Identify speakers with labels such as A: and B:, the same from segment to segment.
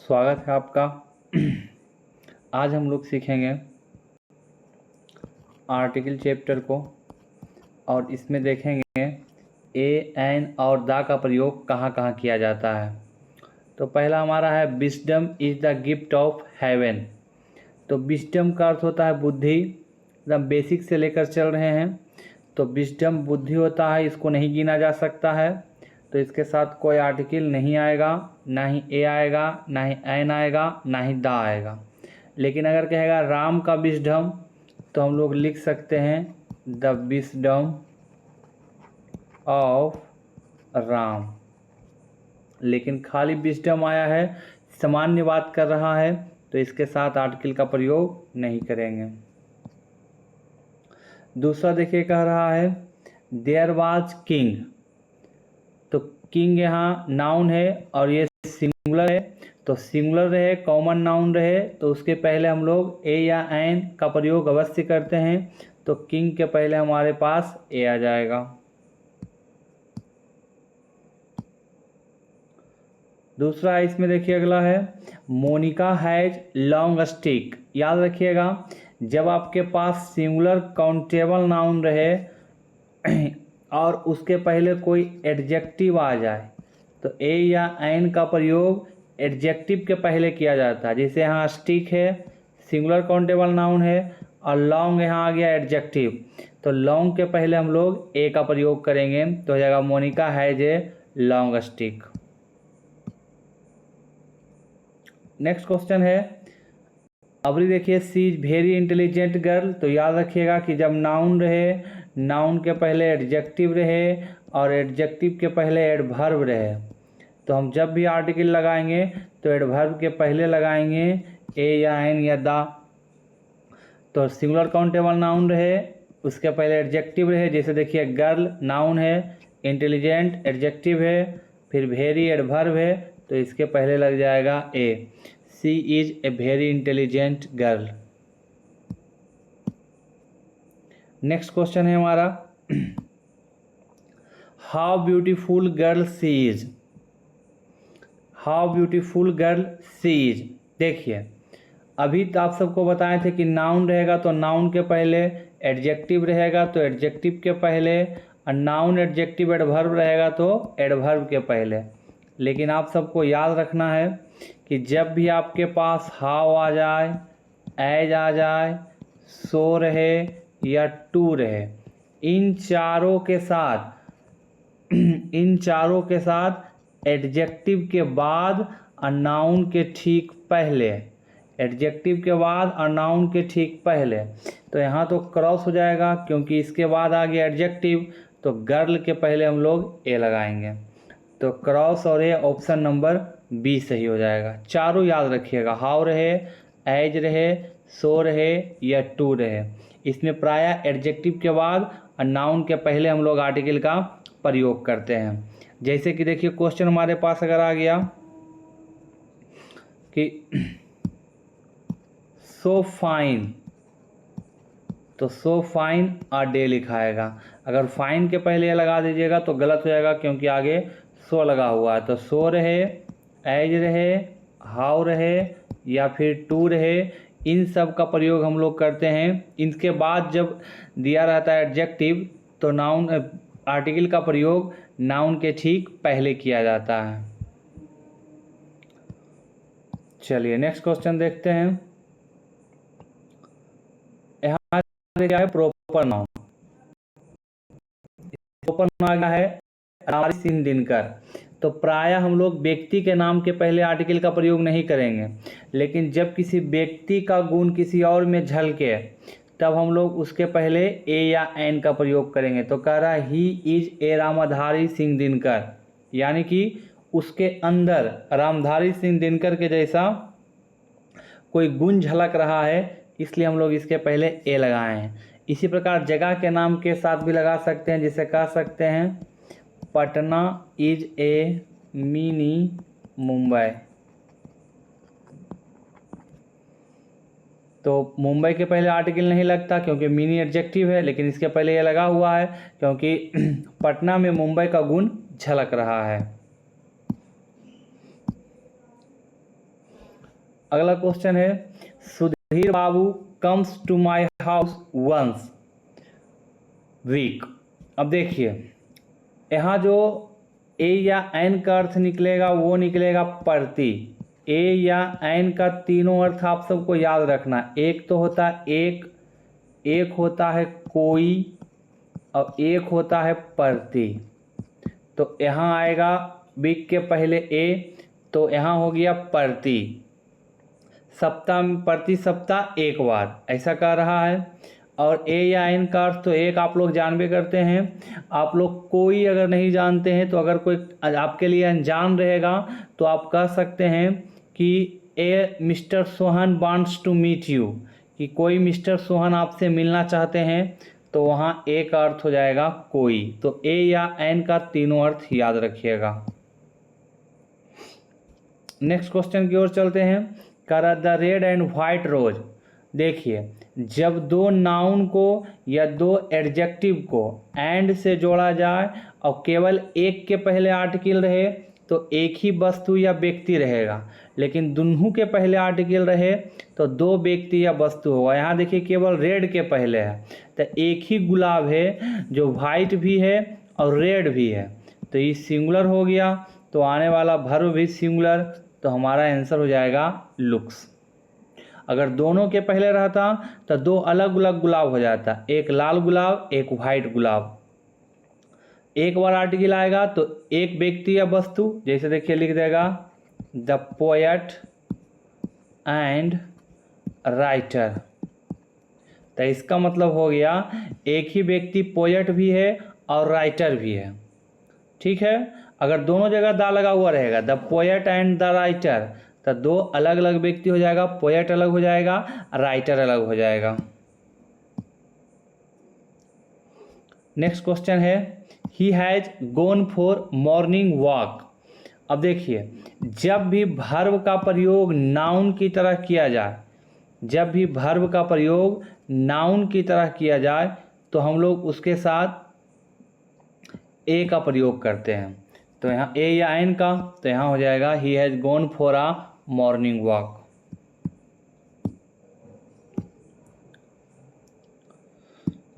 A: स्वागत है आपका। आज हम लोग सीखेंगे आर्टिकल चैप्टर को और इसमें देखेंगे ए एन और द का प्रयोग कहाँ कहाँ किया जाता है। तो पहला हमारा है wisdom is the gift of haven. तो विस्डम का अर्थ होता है बुद्धि। एकदम बेसिक से लेकर चल रहे हैं। तो विस्डम बुद्धि होता है, इसको नहीं गिना जा सकता है। तो इसके साथ कोई आर्टिकल नहीं आएगा, ना ही ए आएगा, ना ही एन आएगा, ना ही दा आएगा। लेकिन अगर कहेगा राम का विस्डम तो हम लोग लिख सकते हैं द विस्डम ऑफ राम। लेकिन खाली विस्डम आया है, सामान्य बात कर रहा है, तो इसके साथ आर्टिकल का प्रयोग नहीं करेंगे। दूसरा देखिए कह रहा है देयर वाज किंग। तो किंग यहाँ नाउन है और ये सिंगुलर है, तो सिंगुलर रहे, कॉमन नाउन रहे तो उसके पहले हम लोग ए या एन का प्रयोग अवश्य करते हैं। तो किंग के पहले हमारे पास ए आ जाएगा। दूसरा इसमें देखिए अगला है मोनिका हैज लॉन्ग स्टिक। याद रखिएगा, जब आपके पास सिंगुलर काउंटेबल नाउन रहे और उसके पहले कोई एडजेक्टिव आ जाए तो ए या एन का प्रयोग एडजेक्टिव के पहले किया जाता है। जैसे यहाँ स्टिक है, सिंगुलर काउंटेबल नाउन है, और लॉन्ग यहाँ आ गया एडजेक्टिव, तो लॉन्ग के पहले हम लोग ए का प्रयोग करेंगे। तो हो जाएगा Monica has a long stick. Next question है अबरी देखिए she is very intelligent girl. तो याद रखिएगा कि जब नाउन रहे, नाउन के पहले एडजेक्टिव रहे और एडजेक्टिव के पहले एडवर्ब रहे, तो हम जब भी आर्टिकल लगाएंगे तो एडवर्ब के पहले लगाएंगे ए या एन या दा। तो सिंगुलर काउंटेबल नाउन रहे, उसके पहले एडजेक्टिव रहे, जैसे देखिए गर्ल नाउन है, इंटेलिजेंट एडजेक्टिव है, फिर वेरी एडवर्ब है, तो इसके पहले लग जाएगा a. She is a very intelligent girl. Next question है हमारा how beautiful girl she is. How beautiful girl she is. देखिए अभी तो आप सबको बताए थे कि नाउन रहेगा तो नाउन के पहले, एडजेक्टिव रहेगा तो एडजेक्टिव के पहले, और नाउन एडजेक्टिव एडवर्ब रहेगा तो एडवर्ब के पहले। लेकिन आप सबको याद रखना है कि जब भी आपके पास हाउ आ जाए, एज आ जाए, सो रहे या टू रहे, इन चारों के साथ एडजेक्टिव के बाद और नाउन के ठीक पहले, एडजेक्टिव के बाद और नाउन के ठीक पहले, तो यहाँ तो क्रॉस हो जाएगा क्योंकि इसके बाद आ गया एडजेक्टिव, तो गर्ल के पहले हम लोग ए लगाएंगे। तो क्रॉस और ए ऑप्शन नंबर बी सही हो जाएगा। चारों याद रखिएगा, हाउ रहे, एज रहे, सो रहे या टू रहे, इसमें प्रायः एडजेक्टिव के बाद और नाउन के पहले हम लोग आर्टिकल का प्रयोग करते हैं। जैसे कि देखिए क्वेश्चन हमारे पास अगर आ गया कि सो फाइन, तो सो फाइन अ डे लिखाएगा। अगर फाइन के पहले लगा दीजिएगा तो गलत हो जाएगा क्योंकि आगे सो लगा हुआ है। तो सो रहे, एज रहे, हाउ रहे या फिर टू रहे, इन सब का प्रयोग हम लोग करते हैं। इनके बाद जब दिया रहता है एडजेक्टिव तो नाउन आर्टिकल का प्रयोग नाउन के ठीक पहले किया जाता है। चलिए नेक्स्ट क्वेश्चन देखते हैं। यहाँ क्या है प्रॉपर नाउन। प्रॉपर नाउन है राम सिंह दिनकर। तो प्रायः हम लोग व्यक्ति के नाम के पहले आर्टिकल का प्रयोग नहीं करेंगे, लेकिन जब किसी व्यक्ति का गुण किसी और में झलके तब हम लोग उसके पहले ए या एन का प्रयोग करेंगे। तो कह रहा है he is a Ramdhari Singh Dinkar, यानी कि उसके अंदर रामधारी सिंह दिनकर के जैसा कोई गुण झलक रहा है, इसलिए हम लोग इसके पहले ए लगाए हैं। इसी प्रकार जगह के नाम के साथ भी लगा सकते हैं, जिसे कह सकते हैं Patna is a mini Mumbai. तो मुंबई के पहले आर्टिकल नहीं लगता क्योंकि मिनी एडजेक्टिव है, लेकिन इसके पहले ये लगा हुआ है क्योंकि पटना में मुंबई का गुण झलक रहा है। अगला क्वेश्चन है Sudhir Babu comes to my house once week. अब देखिए यहाँ जो ए या एन का अर्थ निकलेगा वो निकलेगा प्रति। ए या एन का तीनों अर्थ आप सबको याद रखना। एक तो होता है एक होता है कोई और एक होता है प्रति। तो यहाँ आएगा वीक के पहले ए, तो यहाँ हो गया प्रति। सप्ताह प्रति सप्ताह एक बार, ऐसा कह रहा है। और ए या एन का अर्थ तो एक आप लोग जानबे करते हैं। आप लोग कोई अगर नहीं जानते हैं तो अगर कोई आपके लिए अनजान रहेगा तो आप कह सकते हैं कि a mister Sohan wants to meet you, कि कोई मिस्टर सोहन आपसे मिलना चाहते हैं, तो वहाँ ए का अर्थ हो जाएगा कोई। तो ए या एन का तीनों अर्थ याद रखिएगा। नेक्स्ट क्वेश्चन की ओर चलते हैं। करा द रेड एंड व्हाइट रोज। देखिए जब दो नाउन को या दो एडजेक्टिव को एंड से जोड़ा जाए और केवल एक के पहले आर्टिकल रहे तो एक ही वस्तु या व्यक्ति रहेगा, लेकिन दोनों के पहले आर्टिकल रहे तो दो व्यक्ति या वस्तु होगा। यहाँ देखिए केवल रेड के पहले है तो एक ही गुलाब है जो वाइट भी है और रेड भी है, तो ये सिंगुलर हो गया। तो आने वाला वर्ब भी सिंगुलर, तो हमारा आंसर हो जाएगा लुक्स। अगर दोनों के पहले रहता तो दो अलग अलग गुलाब हो जाता, एक लाल गुलाब एक वाइट गुलाब। एक बार आर्टिकल आएगा तो एक व्यक्ति या वस्तु, जैसे देखिए लिख देगा द पोएट एंड राइटर, तो इसका मतलब हो गया एक ही व्यक्ति पोएट भी है और राइटर भी है। ठीक है, अगर दोनों जगह दा लगा हुआ रहेगा the poet and the writer, तो दो अलग अलग व्यक्ति हो जाएगा, पोएट अलग हो जाएगा, राइटर अलग हो जाएगा। नेक्स्ट क्वेश्चन है ही has gone for morning walk. अब देखिए जब भी वर्ब का प्रयोग नाउन की तरह किया जाए, जब भी वर्ब का प्रयोग नाउन की तरह किया जाए तो हम लोग उसके साथ ए का प्रयोग करते हैं। तो यहाँ ए या एन का, तो यहाँ हो जाएगा he has gone for a morning walk.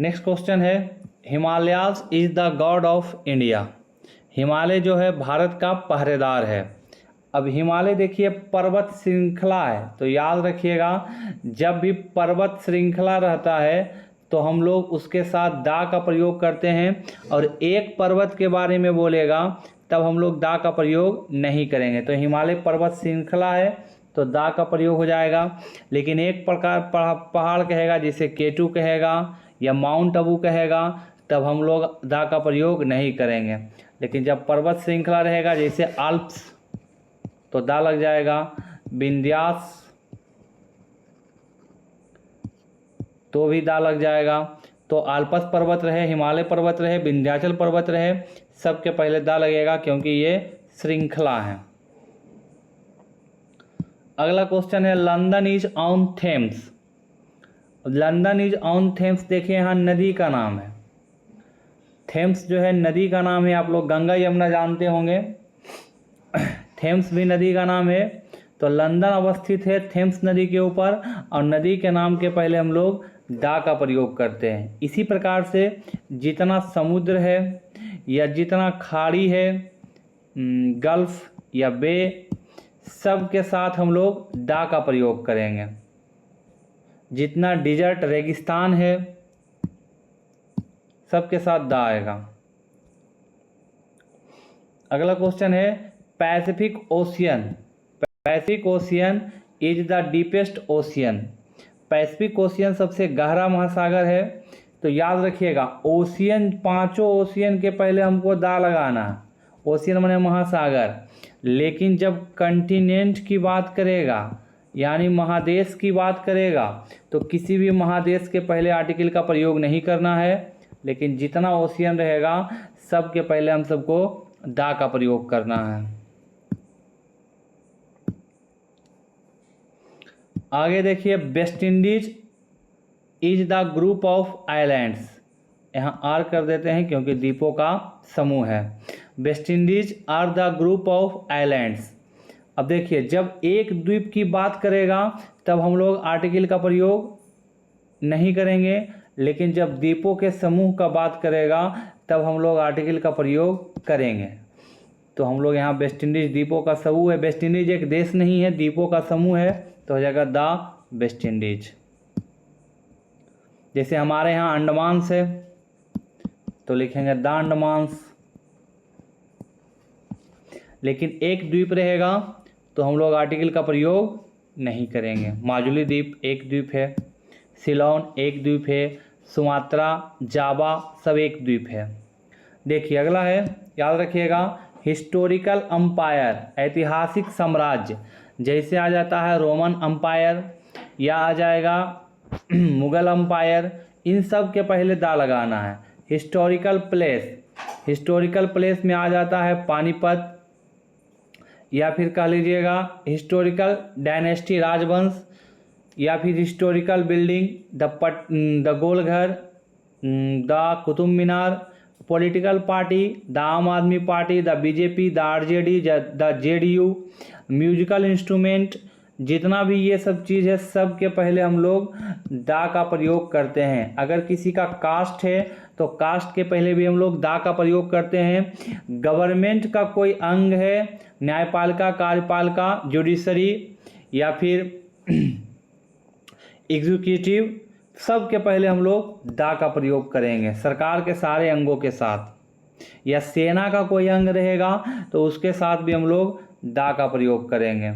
A: Next question है Himalayas is the god of India. Himalaya जो है भारत का पहरेदार है। अब हिमालय देखिए पर्वत श्रृंखला है, तो याद रखिएगा जब भी पर्वत श्रृंखला रहता है तो हम लोग उसके साथ दा का प्रयोग करते हैं, और एक पर्वत के बारे में बोलेगा तब हम लोग दा का प्रयोग नहीं करेंगे। तो हिमालय पर्वत श्रृंखला है तो दा का प्रयोग हो जाएगा। लेकिन एक प्रकार पहाड़ कहेगा जिसे केटू कहेगा या माउंट आबू कहेगा, तब हम लोग दा का प्रयोग नहीं करेंगे। लेकिन जब पर्वत श्रृंखला रहेगा जैसे आल्प्स, तो दा लग जाएगा। विंध्यास, तो भी दा लग जाएगा। तो आल्पस पर्वत रहे, हिमालय पर्वत रहे, विंध्याचल पर्वत रहे, सबके पहले दा लगेगा क्योंकि ये श्रृंखला है। अगला क्वेश्चन है London is on Thames. London is on Thames देखिए यहाँ नदी का नाम है। थेम्स जो है नदी का नाम है। आप लोग गंगा यमुना जानते होंगे, थेम्स भी नदी का नाम है। तो लंदन अवस्थित है थेम्स नदी के ऊपर, और नदी के नाम के पहले हम लोग दा का प्रयोग करते हैं। इसी प्रकार से जितना समुद्र है या जितना खाड़ी है, गल्फ या बे, सब के साथ हम लोग दा का प्रयोग करेंगे। जितना डिजर्ट रेगिस्तान है सबके साथ दा आएगा। अगला क्वेश्चन है Pacific ocean. Pacific ocean is the deepest ocean. Pacific ocean सबसे गहरा महासागर है। तो याद रखिएगा ओशियन, पांचों ओशियन के पहले हमको दा लगाना है। ओशियन माने महासागर। लेकिन जब कंटिनेंट की बात करेगा यानी महादेश की बात करेगा तो किसी भी महादेश के पहले आर्टिकल का प्रयोग नहीं करना है। लेकिन जितना ओशियन रहेगा सब के पहले हम सबको दा का प्रयोग करना है। आगे देखिए West Indies is the group of islands. यहाँ आर कर देते हैं क्योंकि द्वीपों का समूह है। West Indies are the group of islands. अब देखिए, जब एक द्वीप की बात करेगा तब हम लोग आर्टिकल का प्रयोग नहीं करेंगे, लेकिन जब द्वीपों के समूह का बात करेगा तब हम लोग आर्टिकल का प्रयोग करेंगे। तो हम लोग यहाँ वेस्ट इंडीज द्वीपों का समूह है, वेस्ट इंडीज एक देश नहीं है, द्वीपों का समूह है, तो हो जाएगा द वेस्ट इंडीज। जैसे हमारे यहाँ अंडमान है तो लिखेंगे द अंडमान्स, लेकिन एक द्वीप रहेगा तो हम लोग आर्टिकल का प्रयोग नहीं करेंगे। माजुली द्वीप एक द्वीप है, सिलोन एक द्वीप है, सुमात्रा, जावा सब एक द्वीप है। देखिए अगला है, याद रखिएगा, हिस्टोरिकल अंपायर, ऐतिहासिक साम्राज्य, जैसे आ जाता है रोमन अंपायर या आ जाएगा मुगल अंपायर, इन सब के पहले दा लगाना है। हिस्टोरिकल प्लेस, हिस्टोरिकल प्लेस में आ जाता है पानीपत, या फिर कह लीजिएगा हिस्टोरिकल डायनेस्टी, राजवंश, या फिर historical building the Golghar, the Qutub Minar, political party the आम आदमी party, the BJP, the RJD, the JDU, musical instrument, जितना भी ये सब चीज़ है सब के पहले हम लोग दा का प्रयोग करते हैं। अगर किसी का कास्ट है तो कास्ट के पहले भी हम लोग दा का प्रयोग करते हैं। गवर्नमेंट का कोई अंग है, न्यायपालिका, कार्यपालिका, जुडिशरी या फिर एग्जीक्यूटिव, सब के पहले हम लोग दा का प्रयोग करेंगे सरकार के सारे अंगों के साथ, या सेना का कोई अंग रहेगा तो उसके साथ भी हम लोग दा का प्रयोग करेंगे।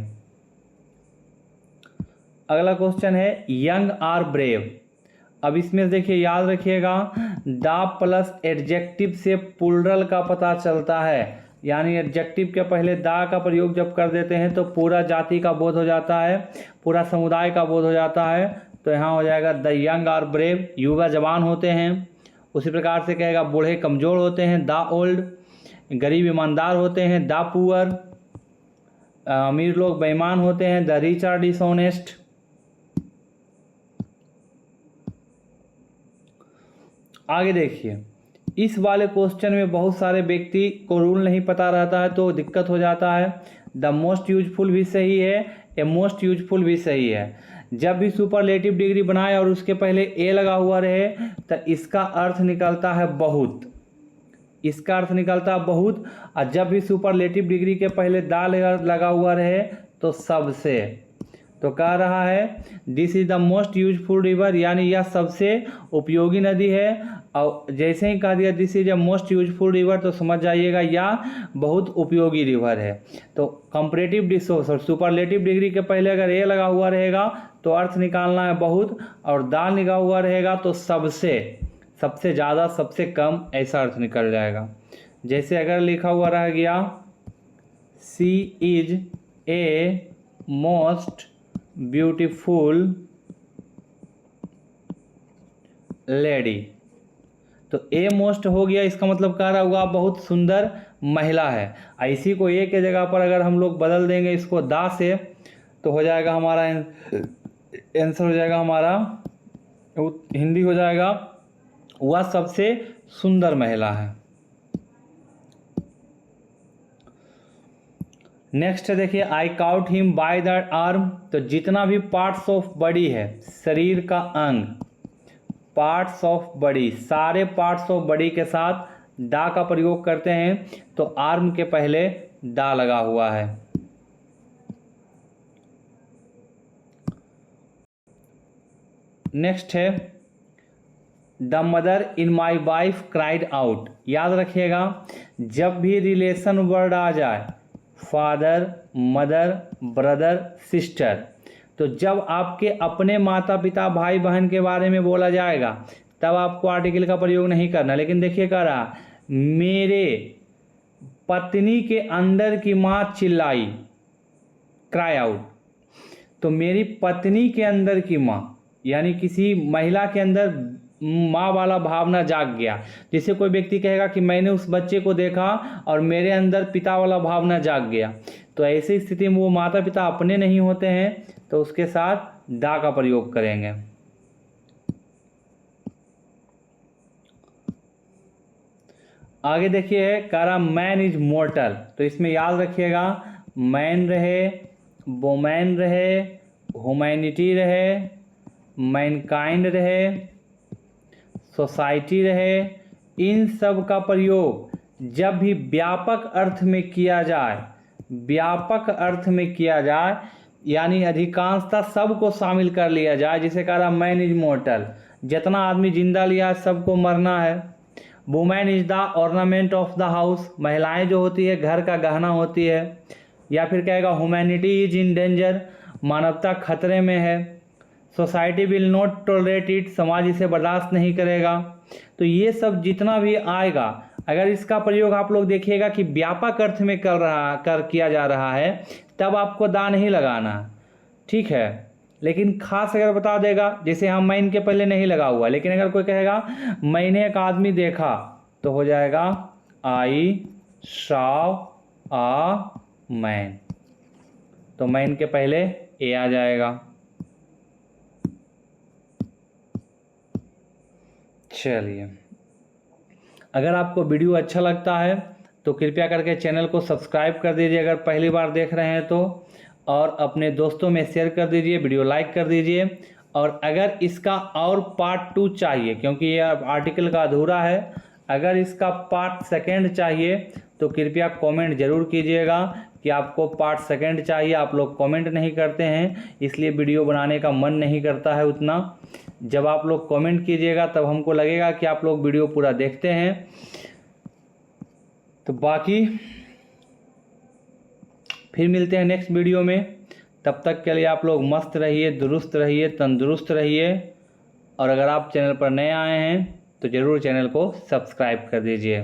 A: अगला क्वेश्चन है यंग आर ब्रेव। अब इसमें देखिए याद रखिएगा, दा प्लस एडजेक्टिव से प्लूरल का पता चलता है, यानी एडजेक्टिव के पहले दा का प्रयोग जब कर देते हैं तो पूरा जाति का बोध हो जाता है, पूरा समुदाय का बोध हो जाता है। तो यहाँ हो जाएगा द यंग आर ब्रेव, युवा जवान होते हैं। उसी प्रकार से कहेगा बूढ़े कमज़ोर होते हैं, द ओल्ड, गरीब ईमानदार होते हैं, द पुअर, अमीर लोग बेईमान होते हैं, द रिच आर डिसऑनेस्ट। आगे देखिए, इस वाले क्वेश्चन में बहुत सारे व्यक्ति को रूल नहीं पता रहता है तो दिक्कत हो जाता है। द मोस्ट यूजफुल भी सही है, ए मोस्ट यूजफुल भी सही है। जब भी सुपरलेटिव डिग्री बनाए और उसके पहले ए लगा हुआ रहे तो इसका अर्थ निकलता है बहुत, इसका अर्थ निकलता है बहुत। और जब भी सुपरलेटिव डिग्री के पहले दा लगा हुआ रहे तो सबसे, तो कह रहा है this is the most useful river, यानी यह सबसे उपयोगी नदी है। और जैसे ही कह दिया this is a most useful river तो समझ जाइएगा यह बहुत उपयोगी रिवर है। तो कंपैरेटिव सुपरलेटिव डिग्री के पहले अगर ए लगा हुआ रहेगा तो अर्थ निकालना है बहुत, और दा लगा हुआ रहेगा तो सबसे, सबसे ज़्यादा, सबसे कम, ऐसा अर्थ निकल जाएगा। जैसे अगर लिखा हुआ रह गया she is a most beautiful lady, तो ए मोस्ट हो गया, इसका मतलब कह रहा होगा बहुत सुंदर महिला है। इसी को ए के जगह पर अगर हम लोग बदल देंगे इसको दा से तो हो जाएगा हमारा आंसर, हो जाएगा हमारा हिंदी हो जाएगा वह सबसे सुंदर महिला है। नेक्स्ट देखिए, I caught him by the arm, तो जितना भी पार्ट्स ऑफ बॉडी है, शरीर का अंग, पार्ट्स ऑफ बॉडी, सारे पार्ट्स ऑफ बॉडी के साथ दा का प्रयोग करते हैं, तो आर्म के पहले दा लगा हुआ है। नेक्स्ट है the mother in my wife cried out. याद रखिएगा, जब भी रिलेशन वर्ड आ जाए, फादर, मदर, ब्रदर, सिस्टर, तो जब आपके अपने माता पिता, भाई बहन के बारे में बोला जाएगा तब आपको आर्टिकल का प्रयोग नहीं करना। लेकिन देखिए कह रहा, मेरे पत्नी के अंदर की माँ चिल्लाई, क्राई आउट, तो मेरी पत्नी के अंदर की माँ, यानी किसी महिला के अंदर माँ वाला भावना जाग गया। जैसे कोई व्यक्ति कहेगा कि मैंने उस बच्चे को देखा और मेरे अंदर पिता वाला भावना जाग गया, तो ऐसी स्थिति में वो माता पिता अपने नहीं होते हैं, तो उसके साथ दा का प्रयोग करेंगे। आगे देखिए, कह रहा मैन इज मोर्टल, तो इसमें याद रखिएगा मैन रहे, वोमैन रहे, ह्यूमैनिटी रहे, मैनकाइंड रहे, सोसाइटी रहे, इन सब का प्रयोग जब भी व्यापक अर्थ में किया जाए, व्यापक अर्थ में किया जाए यानी अधिकांशतः सबको शामिल कर लिया जाए, जिसे कह रहा मैन इज मोर्टल, जितना आदमी जिंदा लिया है सबको मरना है। Women is the ornament of the house, महिलाएं जो होती है घर का गहना होती है। या फिर कहेगा ह्यूमैनिटी इज इन डेंजर, मानवता खतरे में है। Society will not tolerate it, समाज इसे बर्दाश्त नहीं करेगा। तो ये सब जितना भी आएगा, अगर इसका प्रयोग आप लोग देखिएगा कि व्यापक अर्थ में किया जा रहा है, तब आपको दा नहीं लगाना, ठीक है। लेकिन खास अगर बता देगा, जैसे हम मैन के पहले नहीं लगा हुआ, लेकिन अगर कोई कहेगा मैंने एक आदमी देखा, तो हो जाएगा आई सॉ अ मैन, तो मैन के पहले ए आ जाएगा। चलिए, अगर आपको वीडियो अच्छा लगता है तो कृपया करके चैनल को सब्सक्राइब कर दीजिए अगर पहली बार देख रहे हैं तो, और अपने दोस्तों में शेयर कर दीजिए, वीडियो लाइक कर दीजिए। और अगर इसका और पार्ट 2 चाहिए, क्योंकि ये आर्टिकल का अधूरा है, अगर इसका पार्ट 2 चाहिए तो कृपया कमेंट ज़रूर कीजिएगा कि आपको पार्ट 2 चाहिए। आप लोग कमेंट नहीं करते हैं, इसलिए वीडियो बनाने का मन नहीं करता है उतना। जब आप लोग कमेंट कीजिएगा तब हमको लगेगा कि आप लोग वीडियो पूरा देखते हैं। तो बाकी फिर मिलते हैं नेक्स्ट वीडियो में, तब तक के लिए आप लोग मस्त रहिए, दुरुस्त रहिए, तंदुरुस्त रहिए। और अगर आप चैनल पर नए आए हैं तो ज़रूर चैनल को सब्सक्राइब कर दीजिए।